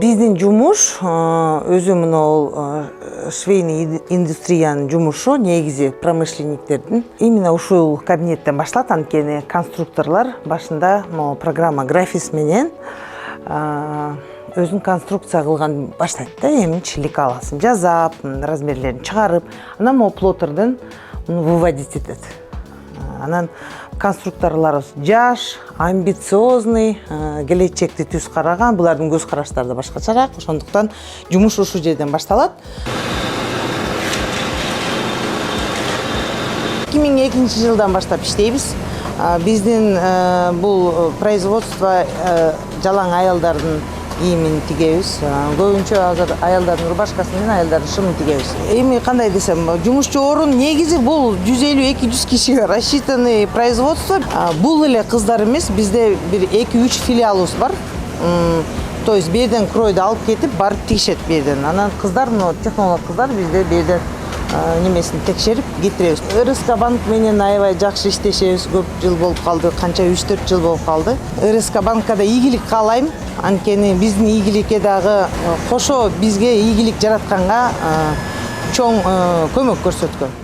Биздин жумуш өзү мына швейный индустриянын жумушу негизи промышленниктердин именно ушул кабинеттен башталат. Анткени конструкторлор башында могу программа графис менен өзүн конструкция кылган баштайт да. Эми лекаласын жазап, размерлерин чыгарып, анан могу плоттерден выводить этет. Анан конструкторлорубуз жаш, амбициозный, келечекти түз караган, булардын көз караштары да башкачараак. Ошондуктан жумуш ушул жерден башталат. 2002 жылдан баштап иштейбиз. Биздин бул производство жалаң аялдардын кийимин тигебиз. Көбүнчө азыр аялдардын рубашкасы менен аялдардын шымын тигебиз. Эми кандай десем, жумушчу орун негизи бул 150-200 кишиге рассчитанный производство. Бул эле кыздар эмес, бизде бир 2-3 филиалыбыз бар. То есть берден кройду алып кетип, барып тигишет берден. Анан кыздар, технолог кыздар бизде берден немесин текшерип кетиребиз. РСК банк менен аябай жакшы иштешебиз. Көп жыл болуп калды, канча 3-4 жыл болуп калды. РСК банкада ийгилик каалайм. Анткени биздин ийгиликке дагы кошо бизге ийгилик жаратканга чоң көмөк көрсөткөн.